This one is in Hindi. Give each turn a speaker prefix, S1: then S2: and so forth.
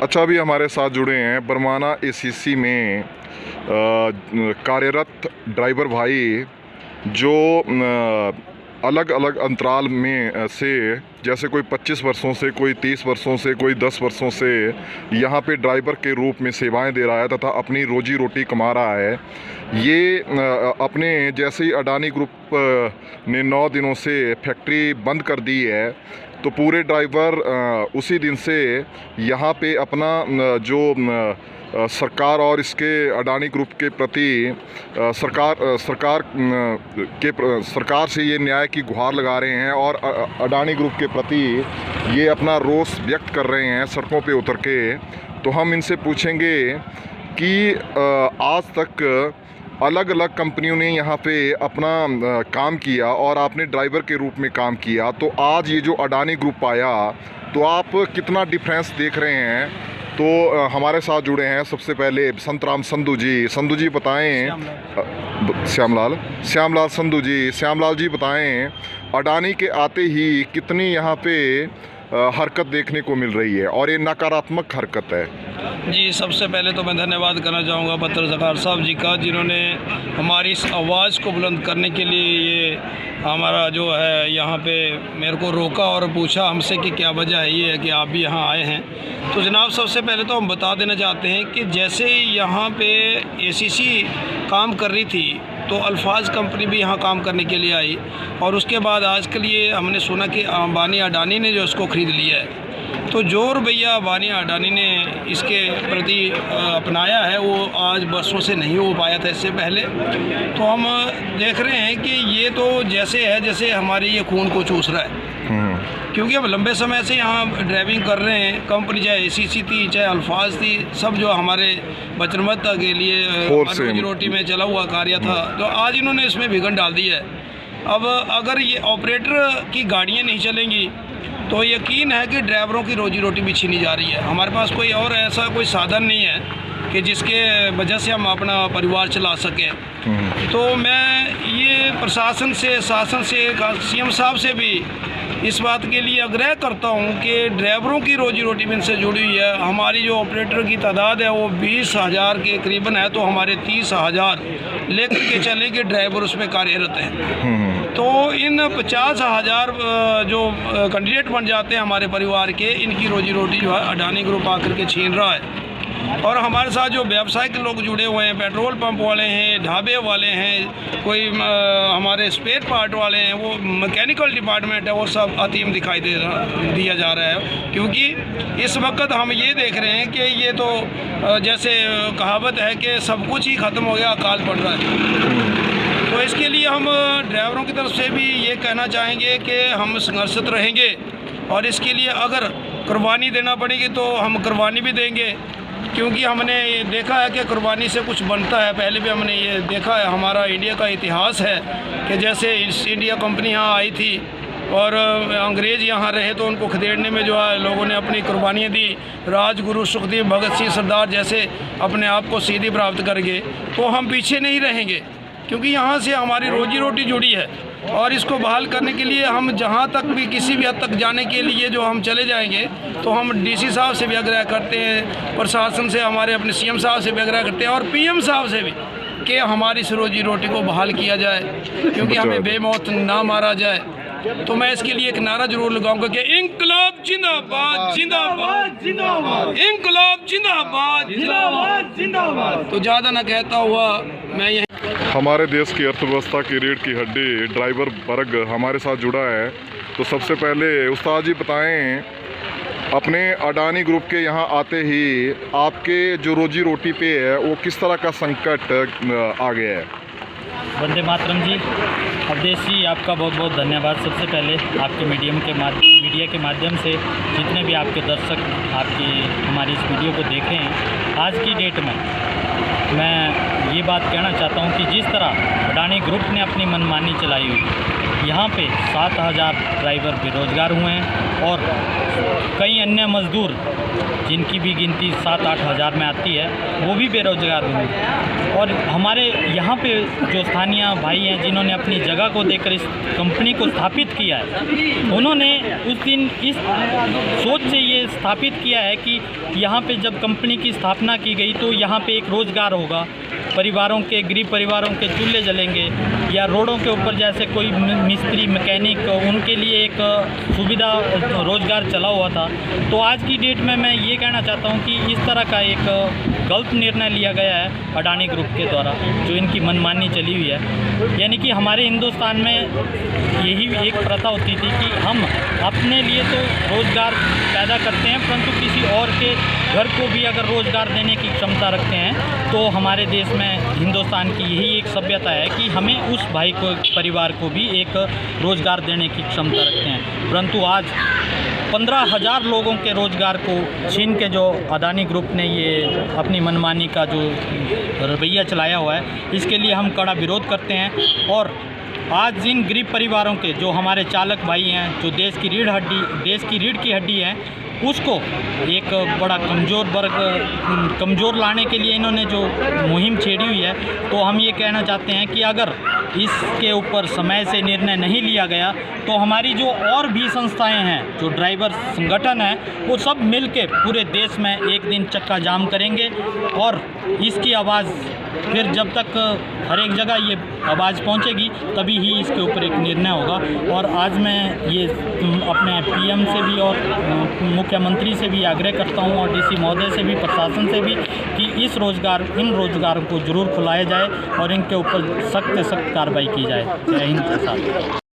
S1: अच्छा, अभी हमारे साथ जुड़े हैं बरमाना एसीसी में कार्यरत ड्राइवर भाई, जो अलग अलग अंतराल में से, जैसे कोई 25 वर्षों से, कोई 30 वर्षों से, कोई 10 वर्षों से यहाँ पे ड्राइवर के रूप में सेवाएं दे रहा है तथा अपनी रोजी रोटी कमा रहा है। ये अपने जैसे ही अडानी ग्रुप ने 9 दिनों से फैक्ट्री बंद कर दी है, तो पूरे ड्राइवर उसी दिन से यहाँ पे अपना जो सरकार और इसके अडानी ग्रुप के प्रति सरकार से ये न्याय की गुहार लगा रहे हैं और अडानी ग्रुप के प्रति ये अपना रोष व्यक्त कर रहे हैं सड़कों पे उतर के। तो हम इनसे पूछेंगे कि आज तक अलग अलग कंपनियों ने यहाँ पे अपना काम किया और आपने ड्राइवर के रूप में काम किया, तो आज ये जो अडानी ग्रुप आया, तो आप कितना डिफरेंस देख रहे हैं? तो हमारे साथ जुड़े हैं सबसे पहले संतराम संधू जी। संधू जी बताएं, श्यामलाल संधू जी, श्यामलाल जी बताएं, अडानी के आते ही कितनी यहाँ पे हरकत देखने को मिल रही है और ये नकारात्मक हरकत है?
S2: जी, सबसे पहले तो मैं धन्यवाद करना चाहूँगा पत्रकार साहब जी का, जिन्होंने हमारी इस आवाज़ को बुलंद करने के लिए ये हमारा जो है यहाँ पे मेरे को रोका और पूछा हमसे कि क्या वजह है ये है कि आप भी यहाँ आए हैं। तो जनाब, सबसे पहले तो हम बता देना चाहते हैं कि जैसे यहाँ पे एसीसी काम कर रही थी, तो अल्फाज कंपनी भी यहाँ काम करने के लिए आई और उसके बाद आज के लिए हमने सुना कि अंबानी अडानी ने जो इसको ख़रीद लिया है। तो जो रवैया अंबानी अडानी ने इसके प्रति अपनाया है वो आज बरसों से नहीं हो पाया था इससे पहले। तो हम देख रहे हैं कि ये तो जैसे है जैसे हमारे ये खून को चूस रहा है, क्योंकि हम लंबे समय से यहाँ ड्राइविंग कर रहे हैं। कंपनी चाहे एसीसी थी, चाहे अल्फाज थी, सब जो हमारे वचनबद्धता के लिए रोजी रोटी में चला हुआ कार्य था, तो आज इन्होंने इसमें विघन डाल दिया है। अब अगर ये ऑपरेटर की गाड़ियाँ नहीं चलेंगी तो यकीन है कि ड्राइवरों की रोजी रोटी भी छीनी जा रही है। हमारे पास कोई और ऐसा कोई साधन नहीं है कि जिसके वजह से हम अपना परिवार चला सकें। तो मैं ये प्रशासन से, शासन से, सीएम साहब से भी इस बात के लिए आग्रह करता हूँ कि ड्राइवरों की रोजी रोटी भी इनसे जुड़ी हुई है। हमारी जो ऑपरेटर की तादाद है वो 20,000 के करीबन है, तो हमारे 30,000 लेकर के चले कि ड्राइवर उसमें कार्यरत हैं। तो इन 50,000 जो कैंडिडेट बन जाते हैं हमारे परिवार के, इनकी रोजी रोटी जो है अडानी ग्रुप आकर के छीन रहा है। और हमारे साथ जो व्यावसायिक लोग जुड़े हुए हैं, पेट्रोल पंप वाले हैं, ढाबे वाले हैं, कोई हमारे स्पेयर पार्ट वाले हैं, वो मैकेनिकल डिपार्टमेंट है, वो सब अतीम दिखाई दिया जा रहा है। क्योंकि इस वक्त हम ये देख रहे हैं कि ये तो जैसे कहावत है कि सब कुछ ही ख़त्म हो गया, अकाल पड़ रहा है। तो इसके लिए हम ड्राइवरों की तरफ से भी ये कहना चाहेंगे कि हम संघर्षरत रहेंगे और इसके लिए अगर कुर्बानी देना पड़ेगी तो हम कुर्बानी भी देंगे, क्योंकि हमने ये देखा है कि कुर्बानी से कुछ बनता है। पहले भी हमने ये देखा है, हमारा इंडिया का इतिहास है कि जैसे ईस्ट इंडिया कंपनी यहाँ आई थी और अंग्रेज़ यहाँ रहे, तो उनको खदेड़ने में जो है लोगों ने अपनी कुर्बानियाँ दी। राजगुरु सुखदेव, भगत सिंह, सरदार जैसे अपने आप को सीधी प्राप्त कर गए। तो हम पीछे नहीं रहेंगे, क्योंकि यहाँ से हमारी रोजी रोटी जुड़ी है और इसको बहाल करने के लिए हम जहाँ तक भी, किसी भी हद तक जाने के लिए जो हम चले जाएंगे, तो हम डीसी साहब से भी आग्रह करते हैं, प्रशासन से, हमारे अपने सीएम साहब से भी आग्रह करते हैं और पीएम साहब से भी कि हमारी इस रोजी रोटी को बहाल किया जाए, क्योंकि हमें बेमौत ना मारा जाए। तो मैं इसके लिए एक नारा जरूर लगाऊंगा कि इंकलाब जिंदाबाद, जिंदाबाद, जिंदाबाद, इंकलाब जिंदाबाद, जिंदाबाद, जिंदाबाद। तो ज़्यादा ना कहता हुआ मैं यही।
S1: हमारे देश की अर्थव्यवस्था की रीढ़ की हड्डी ड्राइवर वर्ग हमारे साथ जुड़ा है। तो सबसे पहले उस्ताद जी बताएं, अपने अडानी ग्रुप के यहाँ आते ही आपके जो रोजी रोटी पे है वो किस तरह का संकट आ गया है?
S3: वंदे मातरम जी। अवधेश जी, आपका बहुत बहुत धन्यवाद। सबसे पहले आपके मीडिया के माध्यम से जितने भी आपके दर्शक हमारी इस वीडियो को देखे हैं, आज की डेट में मैं ये बात कहना चाहता हूँ कि जिस तरह अडानी ग्रुप ने अपनी मनमानी चलाई हुई, यहाँ पे 7,000 ड्राइवर बेरोज़गार हुए हैं और कई अन्य मज़दूर जिनकी भी गिनती 7-8 हज़ार में आती है वो भी बेरोज़गार हुए हैं। और हमारे यहाँ पे जो स्थानीय भाई हैं जिन्होंने अपनी जगह को देकर इस कंपनी को स्थापित किया है, उन्होंने उस दिन इस सोच से ये स्थापित किया है कि यहाँ पे जब कंपनी की स्थापना की गई तो यहाँ पे एक रोज़गार होगा, परिवारों के गरीब परिवारों के चूल्हे जलेंगे, या रोडों के ऊपर जैसे कोई मिस्त्री मैकेनिक उनके लिए एक सुविधा रोज़गार चला हुआ था। तो आज की डेट में मैं ये कहना चाहता हूँ कि इस तरह का एक गलत निर्णय लिया गया है अडानी ग्रुप के द्वारा, जो इनकी मनमानी चली हुई है। यानी कि हमारे हिंदुस्तान में यही एक प्रथा होती थी कि हम अपने लिए तो रोज़गार पैदा करते हैं, परंतु किसी और के घर को भी अगर रोज़गार देने की क्षमता रखते हैं तो हमारे देश में हिंदुस्तान की यही एक सभ्यता है कि हमें उस भाई को परिवार को भी एक रोज़गार देने की क्षमता रखते हैं। परंतु आज 15,000 लोगों के रोज़गार को छीन के जो अडानी ग्रुप ने ये अपनी मनमानी का जो रवैया चलाया हुआ है, इसके लिए हम कड़ा विरोध करते हैं। और आज जिन गरीब परिवारों के जो हमारे चालक भाई हैं, जो देश की रीढ़ की हड्डी है, उसको एक बड़ा कमज़ोर लाने के लिए इन्होंने जो मुहिम छेड़ी हुई है, तो हम ये कहना चाहते हैं कि अगर इसके ऊपर समय से निर्णय नहीं लिया गया तो हमारी जो और भी संस्थाएं हैं, जो ड्राइवर संगठन है, वो सब मिल के पूरे देश में एक दिन चक्का जाम करेंगे और इसकी आवाज़ फिर जब तक हर एक जगह ये आवाज़ पहुंचेगी तभी ही इसके ऊपर एक निर्णय होगा। और आज मैं ये अपने पीएम से भी और मुख्यमंत्री से भी आग्रह करता हूं और डीसी महोदय से भी, प्रशासन से भी, कि इन रोज़गारों को ज़रूर खुलाया जाए और इनके ऊपर सख्त कार्रवाई की जाए। जय हिंद।